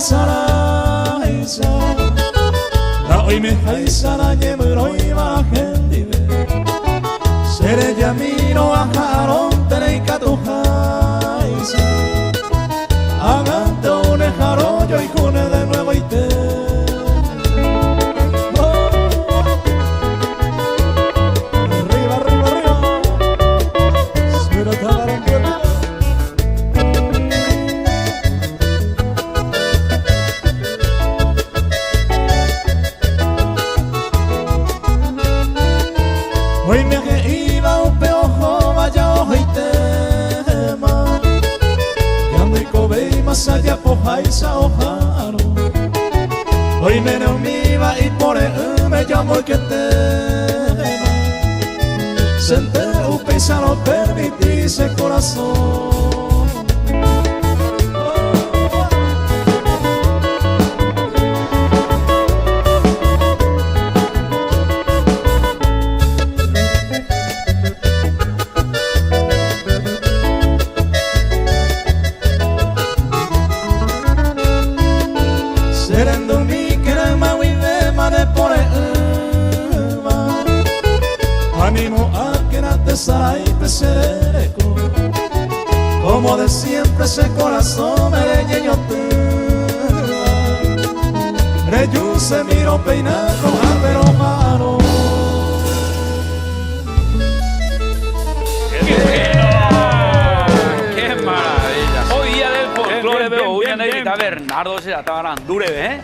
살아있어 나 의미하이 사랑님으로 이마헨디베 세레자미노 아카론 테레이카 tujaisa Hagante un jarollo y cune de nuevo y te Arriba, arriba, arriba Espera, tabarón, que arriba Hoy me iba un peojo, vaya ojo y tema Y kobe más allá pojaisa ojaro Hoy me iba y por me llamo que tema Senté un paisano permitise corazón Serendo mi crema vive mane por eva Animo a que na te sarai pesereco Como de siempre ese corazón me leño te Reyu se miro peinado pero mano ¡Qué maravilla! Hoy día del folclore veo una negrita Bernardo se la estaban dure, ¿eh?